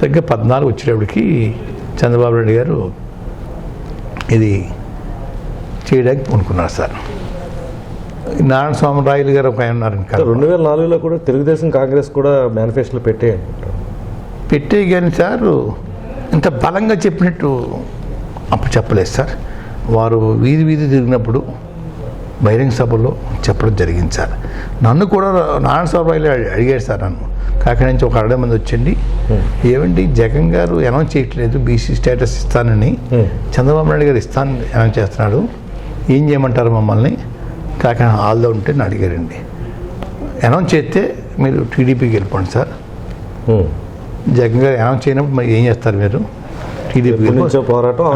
సరిగ్గా 14 వచ్చేటప్పటికి చంద్రబాబు నాయుడు గారు ఇది చేయడానికి పూనుకున్నారు సార్. నారాయణ స్వామి రాయలు గారు ఒక ఆయన ఉన్నారని 2004లో కూడా తెలుగుదేశం కాంగ్రెస్ కూడా మేనిఫెస్టోలో పెట్టే కానీ సార్ ఇంత బలంగా చెప్పినట్టు అప్పుడు చెప్పలేదు సార్. వారు వీధి తిరిగినప్పుడు బహిరంగ సభలో చెప్పడం జరిగింది సార్. నన్ను కూడా నారాయణ స్వామి రాయలు అడిగాడు సార్. నన్ను కాకినాడ నుంచి ఒక 60 మంది వచ్చింది, ఏమండి జగన్ గారు అనౌన్స్ చేయట్లేదు బీసీ స్టేటస్ ఇస్తానని, చంద్రబాబు నాయుడు గారు ఇస్తాను అనౌన్స్ చేస్తున్నాడు, ఏం చేయమంటారు మమ్మల్ని కాకినాడ హాల్లో ఉంటే అని అడిగారండి. అనౌన్స్ చేస్తే మీరు టీడీపీకి వెళ్ళిపోండి సార్, జగన్ గారు అనౌన్స్ చేయనప్పుడు మరి ఏం చేస్తారు మీరు టీడీపీ పోరాటం.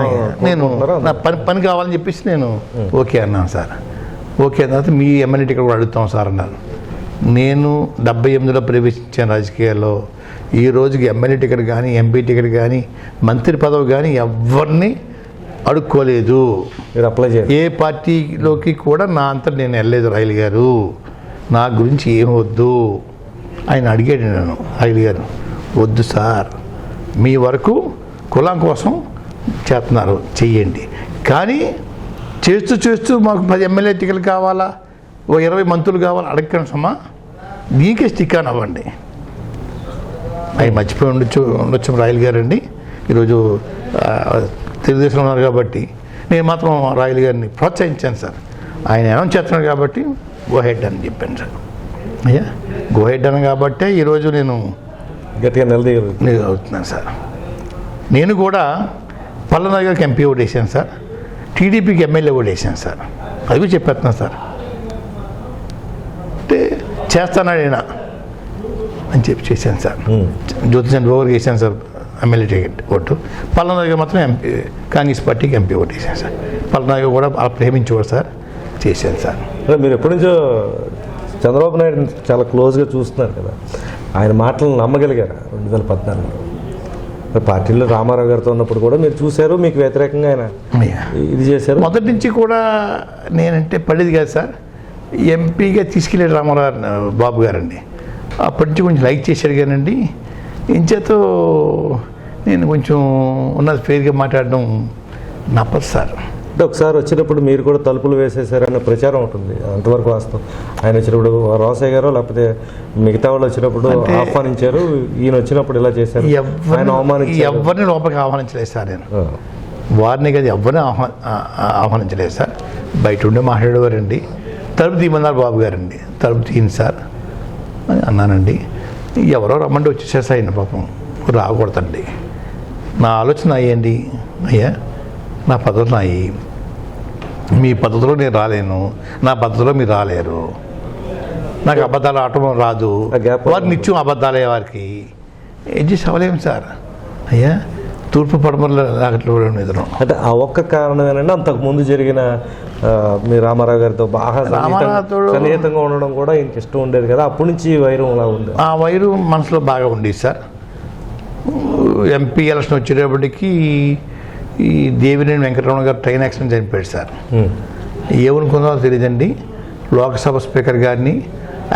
నేను నా పని కావాలని చెప్పేసి నేను ఓకే అన్నాను సార్. ఓకే అన్న తర్వాత మీ ఎమ్మెల్యే టికెట్ కూడా అడుగుతాం సార్ అన్నారు. నేను 78లో ప్రవేశించాను రాజకీయాల్లో. ఈ రోజుకి ఎమ్మెల్యే టికెట్ కానీ ఎంపీ టికెట్ కానీ మంత్రి పదవి కానీ ఎవరిని అడుక్కోలేదు. మీరు అప్లై చేయాలి. ఏ పార్టీలోకి కూడా నా అంతా నేను వెళ్ళలేదు. రాయలు గారు నా గురించి ఏం వద్దు ఆయన అడిగాడు. నేను రాయలు గారు వద్దు సార్, మీ వరకు కులం కోసం చేస్తున్నారు చెయ్యండి, కానీ చేస్తూ మాకు 10 ఎమ్మెల్యే టికెట్లు కావాలా, ఓ 20 మంత్రులు కావాలా అడగండి సమ్మా, దీనికే స్టిక్ ఆన్ అవ్వండి. ఆయన మర్చిపోయి ఉండొచ్చు రాయలు గారు అండి. ఈరోజు తెలుగుదేశంలో ఉన్నారు కాబట్టి నేను మాత్రం రాయలు గారిని ప్రోత్సహించాను సార్. ఆయన అనౌన్స్ చేస్తున్నాడు కాబట్టి గో హెడ్ అని చెప్పాను సార్. అయ్యా గో హెడ్ అని కాబట్టే ఈరోజు నేను గట్టిగా నిలదీయగలుగుతున్నాను సార్. నేను కూడా పల్లెనాయ్ గారికి ఎంపీ ఓటు వేసాను సార్, టీడీపీకి ఎమ్మెల్యే ఓటు వేసాను సార్. అది కూడా చెప్పేస్తున్నాను సార్. అంటే చేస్తానాడు ఆయన అని చెప్పి చేశాను సార్. జ్యోతిచంద్ర బాబుకి వేసాను సార్ ఎమ్మెల్యే టికెట్ ఓటు. పల్లెనాయ్ గారు మాత్రం ఎంపీ కాంగ్రెస్ పార్టీకి ఎంపీ ఓటు వేసాను సార్. పల్లెనాయ్ గారు కూడా అలా ప్రేమించేవాడు సార్, చేశాను సార్. మీరు ఎప్పటి నుంచో చంద్రబాబు నాయుడు చాలా క్లోజ్గా చూస్తున్నారు కదా, ఆయన మాటలను నమ్మగలిగారు 2014లో? పార్టీలో రామారావు గారితో ఉన్నప్పుడు కూడా మీరు చూశారు, మీకు వ్యతిరేకంగా ఆయన ఇది చేశారు. మొదటి నుంచి కూడా నేనంటే పడేది కాదు సార్. ఎంపీగా తీసుకెళ్ళాడు రామారావు బాబు గారండి. అప్పటి నుంచి కొంచెం లైక్ చేశాడు కానండి, ఇంచేతో నేను కొంచెం ఉన్నది ఫెయిర్గా మాట్లాడడం నప్పదు సార్. అంటే ఒకసారి వచ్చినప్పుడు మీరు కూడా తలుపులు వేసేసారన్న ప్రచారం ఉంటుంది, అంతవరకు వాస్తవం. ఆయన వచ్చినప్పుడు రోసయ్య గారు లేకపోతే మిగతా వాళ్ళు వచ్చినప్పుడు ఆహ్వానించారు, ఈయన వచ్చినప్పుడు ఇలా చేశారు, ఆయన అవమానించారు. ఎవరిని లోపలికి ఆహ్వానించలేదు సార్. నేను వారిని కదా ఎవరిని ఆహ్వానించలేదు సార్. బయట ఉండే మాట్లాడేవారండి. తలుపు తీయమన్నారు బాబు గారండి, తలుపు తీయండి సార్ అని అన్నానండి. ఎవరో రమ్మంటే వచ్చేసారు సార్. ఆయన పాపం రాకూడదండి. నా ఆలోచన అయ్యండి, అయ్యా నా పద్ధతులు అయ్యి, మీ పద్ధతిలో నేను రాలేను, నా పద్ధతిలో మీరు రాలేరు, నాకు అబద్ధాలు ఆడటం రాదు, వారు నిత్యం అబద్ధాలే వారికి ఏం చేసి అవ్వలేము సార్. అయ్యా తూర్పు పడమరలో నిద్రం అంటే ఆ ఒక్క కారణమేనండి. అంతకుముందు జరిగిన మీ రామారావు గారితో బాగా సన్నిహితంగా ఉండడం కూడా ఇంక ఇష్టం ఉండేది కదా, అప్పటి నుంచి వైరం అలా ఉంది. ఆ వైరం మనసులో బాగా ఉండేది సార్. ఎంపీ ఎలక్షన్ వచ్చేటప్పటికి ఈ దేవినేని వెంకటరమణ గారు ట్రైన్ యాక్సిడెంట్ చనిపోయాడు సార్. ఏమనుకుందో తెలియదండి. లోక్సభ స్పీకర్ గారిని,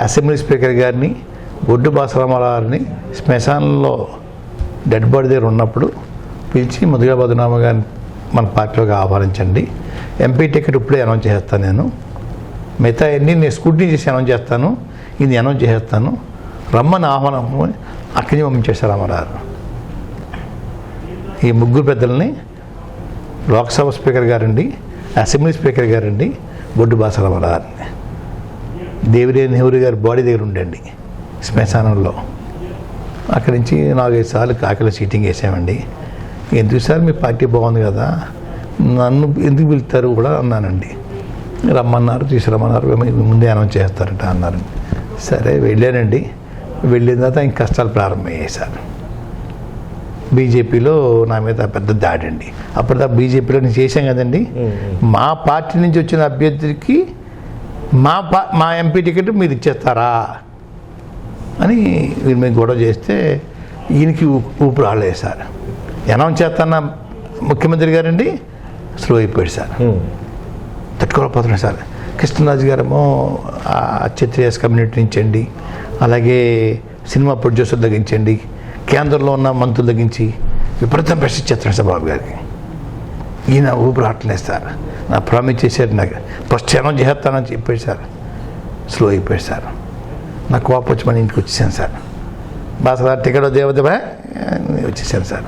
అసెంబ్లీ స్పీకర్ గారిని, బొడ్డు బాసరామారావు గారిని శ్మశానంలో డెడ్ బాడీ దగ్గర ఉన్నప్పుడు పిలిచి ముదుగా బదునామా గారిని మన పార్టీలోకి ఆహ్వానించండి, ఎంపీ టికెట్ ఇప్పుడే అనౌన్స్ చేస్తాను, నేను మిగతా అన్నీ నేను స్కూటీ చేసి అనౌన్స్ చేస్తాను, ఇది అనౌన్స్ చేస్తాను, రమ్మని ఆహ్వానం అక్కడి నుంచి పంపించేశారు రామారావు. ఈ ముగ్గురు పెద్దలని లోక్సభ స్పీకర్ గారండి, అసెంబ్లీ స్పీకర్ గారండి, బొడ్డు బాసరామారావు గారిని దేవినేని నెహ్రూ గారి బాడీ దగ్గర ఉండండి శ్మశానంలో. అక్కడి నుంచి 4-5 సార్లు కాకిలో సీటింగ్ వేసామండి. ఎందుకు సార్ మీ పార్టీ బాగుంది కదా, నన్ను ఎందుకు పిలుస్తారు కూడా అన్నానండి. రమ్మన్నారు, తీసుకురమ్మన్నారు, ముందే అనౌన్స్ చేస్తారట అన్నారు. సరే వెళ్ళానండి. వెళ్ళిన తర్వాత ఇంక కష్టాలు ప్రారంభమయ్యాయి సార్. బీజేపీలో నా మీద పెద్ద దాడి అండి. అప్పటిదా బీజేపీలో నేను చేశాం కదండి, మా పార్టీ నుంచి వచ్చిన అభ్యర్థికి మా ఎంపీ టికెట్ మీరు ఇచ్చేస్తారా అని వీళ్ళు మేము గొడవ చేస్తే ఈయనకి ఊపిరి రాలేదు సార్. అనౌన్స్ చేస్తాన్న ముఖ్యమంత్రి గారండి స్లో అయిపోయాడు సార్, తట్టుకోలేకపోతున్నాడు సార్. కృష్ణరాజు గారేమో క్షత్రియాస్ కమ్యూనిటీ నుంచండి, అలాగే సినిమా ప్రొడ్యూసర్ తగ్గించండి, కేంద్రంలో ఉన్న మంత్రుల తగ్గించి విపరీతం ప్రశ్నించేస్తాను సార్ బాబు గారికి. ఈయన ఊపిరి ఆటలేదు సార్. నా ప్రామిస్ చేశారు, నాకు ఫస్ట్ అనౌన్స్ చేస్తానని చెప్పాడు సార్. స్లో అయిపోయాడు సార్. నాకు కోపం వచ్చి మన ఇంటికి వచ్చేసాను సార్. బాగా టికెట్ దేవదేవా వచ్చేసాను సార్.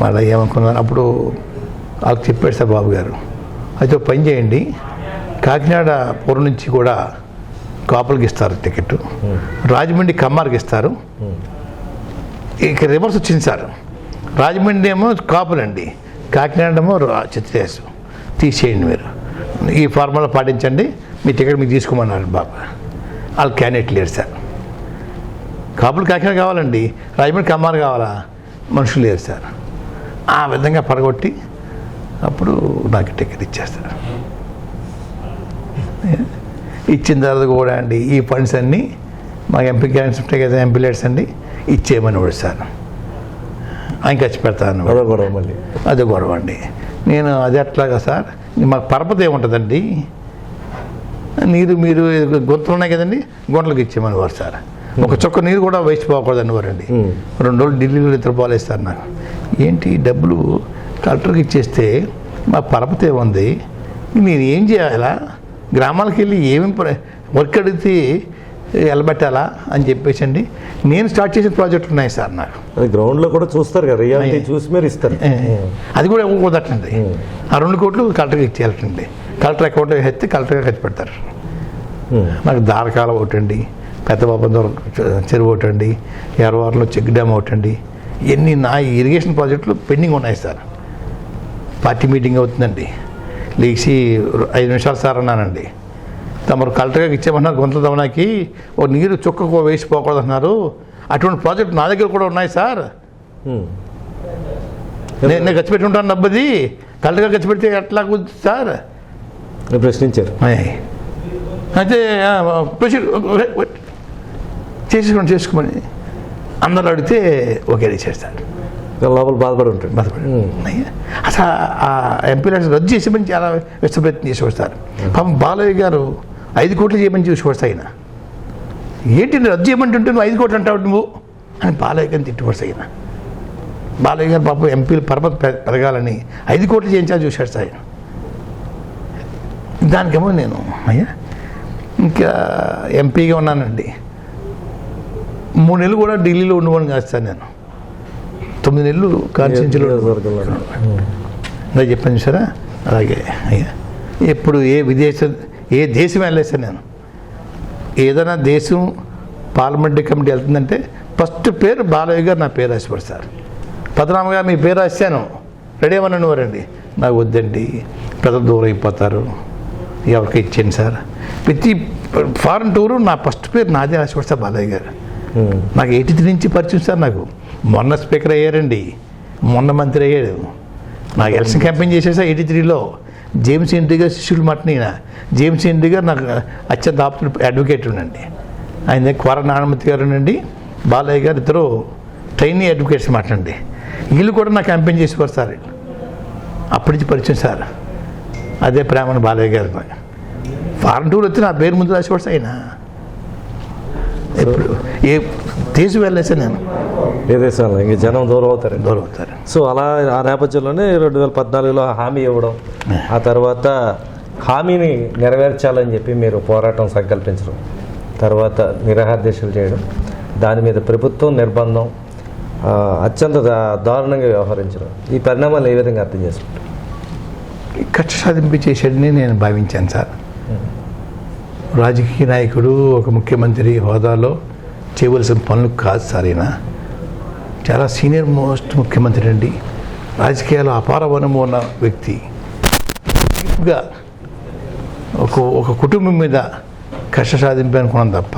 మళ్ళీ ఏమనుకున్నాను అప్పుడు వాళ్ళకి చెప్పాడు సార్ బాబు గారు, అయితే ఒక పని చేయండి, కాకినాడ పూర్వం నుంచి కూడా కాపులకి ఇస్తారు టికెట్, రాజమండ్రి కమ్మార్కి ఇస్తారు. ఇక రివర్స్ వచ్చింది సార్. రాజమండ్రి ఏమో కాపులండి, కాకినాడ ఏమో చిత్రేసు. తీసేయండి మీరు, ఈ ఫార్ములా పాటించండి, మీ టికెట్ మీకు తీసుకోమన్నారు బాబు. వాళ్ళు క్యాండిడేట్ లేరు సార్. కాపులు కాకినాడ కావాలండి, రాజమండ్రి కమ్మారు కావాలా, మనుషులు లేరు సార్. ఆ విధంగా పడగొట్టి అప్పుడు నాకు టికెట్ ఇచ్చేస్తారు. ఇచ్చిన తర్వాత కూడా అండి ఈ ఫండ్స్ అన్నీ మాకు ఎంపీ గ్రాంట్స్ ఉంటాయి కదా, ఎంపీ లెట్స్ అండి ఇచ్చేయమని కూడా సార్. ఆయన ఖర్చు పెడతాను, మళ్ళీ అదే గొడవ అండి. నేను అది ఎట్లాగా సార్, మాకు పరపతి ఏముంటుందండి, నీరు మీరు గొంతులు ఉన్నాయి కదండి, గుంటలకు ఇచ్చేయమని వారు సార్. ఒక చుక్క నీరు కూడా వేస్ట్ పోకూడదని వారండి. 2 రోజులు ఢిల్లీలో ఇతర పోలేస్తారు నాకు. ఏంటి డబ్బులు కలెక్టర్కి ఇచ్చేస్తే మా పరపతి ఏముంది, నేను ఏం చేయాలా, గ్రామాలకు వెళ్ళి ఏమేమి వర్క్ అడిగితే వెళ్ళబెట్టాలా అని చెప్పేసి అండి నేను స్టార్ట్ చేసిన ప్రాజెక్టులు ఉన్నాయి సార్. నాకు అది గ్రౌండ్లో కూడా చూస్తారు కదా, రియాలిటీ చూసి మీరు ఇస్తారు. అది కూడా కుదరటండి. ఆ 2 కోట్లు కలెక్టర్కి ఇచ్చేయాలండి. కలెక్టర్ అకౌంట్లో వేస్తే కలెక్టర్గా ఖర్చు పెడతారు. నాకు దారకాల ఒకటండి, పెద్ద బాబందూరం చెరువు ఒకటండి, ఎర్రవారిలో చెక్ డ్యామ్ ఒకటండి, ఇవన్నీ నా ఇరిగేషన్ ప్రాజెక్టులు పెండింగ్ ఉన్నాయి సార్. పార్టీ మీటింగ్ అవుతుందండి, లేచి 5 నిమిషాలు సార్ అన్నానండి. తమరు కలెక్టర్గా ఇచ్చామన్నారు గొంతుల దమనాకి, ఓ నీరు చుక్కకు వేసిపోకూడదు అన్నారు. అటువంటి ప్రాజెక్టు నా దగ్గర కూడా ఉన్నాయి సార్. నేను ఖర్చు పెట్టి ఉంటాను డబ్బది, కలెక్టర్గా ఖర్చు పెడితే ఎట్లా కుదురుతుంది సార్ ప్రశ్నించారు. అయితే చేసుకోమని అందరూ అడిగితే ఒకే చేస్తారు. లోపల బాధపడి ఉంటాడు. అసలు ఆ ఎంపీ రద్దు చేసేమని చాలా ప్రయత్నం చేసి వస్తారు. పాపం బాలయ్య గారు 5 కోట్లు చేయమని చూసి వస్తాయి. ఆయన ఏంటి రద్దు చేయమంటుంటే నువ్వు 5 కోట్లు అంటావు నువ్వు అని బాలయ్య గారిని తిట్టుకొస్తాయి. ఆయన బాలయ్య గారు పాపం ఎంపీలు పరపతి పెరగాలని 5 కోట్లు చేయించాలని చూసాడు ఆయన. దానికేమో నేను అయ్యా ఇంకా ఎంపీగా ఉన్నానండి. 3 నెలలు కూడా ఢిల్లీలో ఉండమని కాస్తాను. నేను 9 నెలలు కాన్స్టిట్యూన్సీలో చెప్పాను చూసారా. అలాగే అయ్యా ఎప్పుడు ఏ దేశం వెళ్ళేసాను నేను. ఏదైనా దేశం పార్లమెంటరీ కమిటీ వెళ్తుందంటే ఫస్ట్ పేరు బాలయ్య గారు నా పేరు రాసిపడు సార్. పద్మనాభ గారు మీ పేరు రాశాను రెడీ అవ్వనని వారండి. నాకు వద్దండి, ప్రజలు దూరం అయిపోతారు, ఎవరికి ఇచ్చాను సార్. ప్రతి ఫారెన్ టూరు నా ఫస్ట్ పేరు నాదే రాసిపడు సార్ బాలయ్య గారు. నాకు 83 నుంచి పరిచయం సార్. నాకు మొన్న స్పీకర్ అయ్యారండి, మొన్న మంత్రి అయ్యాడు. నాకు ఎలక్షన్ క్యాంపెయిన్ చేసేసా 83లో. జేమ్స్ ఇండ్రీ గారు శిష్యులు మట్టిన. జేమ్స్ ఇండ్రీ గారు నాకు అత్యంత ఆప్తుడు అడ్వకేట్ ఉండండి. ఆయన దగ్గర కోర నారాయణమూర్తి గారు ఉండండి, బాలయ్య గారు ఇద్దరు ట్రైనీ అడ్వకేట్స్ మాట్లాడండి. వీళ్ళు కూడా నాకు క్యాంపెయిన్ చేసేవారు సార్. అప్పటి నుంచి పరిచయం సార్. అదే ప్రేమను బాలయ్య గారు. ఫారెన్ టూర్ వచ్చి నా పేరు ముందు రాసేవాడు సార్. ఆయన ఎప్పుడు ఏ దేశం వెళ్ళేసా నేను, ఏ దేశాలు ఇంక జనం దూరం అవుతారు. సో అలా ఆ నేపథ్యంలోనే 2014లో హామీ ఇవ్వడం, ఆ తర్వాత హామీని నెరవేర్చాలని చెప్పి మీరు పోరాటం సంకల్పించడం, తర్వాత నిరాహార దీక్షలు చేయడం, దాని మీద ప్రభుత్వం నిర్బంధం, అత్యంత దారుణంగా వ్యవహరించడం, ఈ పరిణామాలు ఏ విధంగా అర్థం చేసుకుంటారు? కక్ష సాధింపు చేసేదని నేను భావించాను సార్. రాజకీయ నాయకుడు ఒక ముఖ్యమంత్రి హోదాలో చేయవలసిన పనులు కాదు సార్. ఈయన చాలా సీనియర్ మోస్ట్ ముఖ్యమంత్రి అండి. రాజకీయాల్లో అపార అనుభవం ఉన్న వ్యక్తి. డీప్గా ఒక కుటుంబం మీద కష్ట సాధింపు అనుకున్నాం తప్ప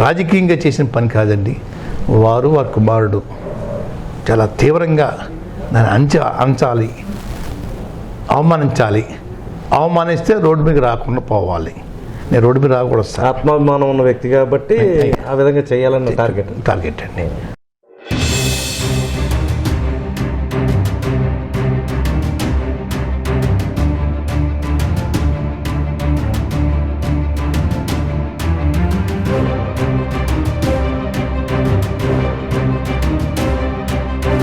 రాజకీయంగా చేసిన పని కాదండి. వారు వారి కుమారుడు చాలా తీవ్రంగా దాన్ని అంచాలి, అవమానించాలి. అవమానిస్తే రోడ్డు మీద రాకుండా పోవాలి. నేను రోడ్డు మీద రాకూడదు సార్. ఆత్మాభిమానం ఉన్న వ్యక్తి కాబట్టి ఆ విధంగా చేయాలన్న టార్గెట్ అండి.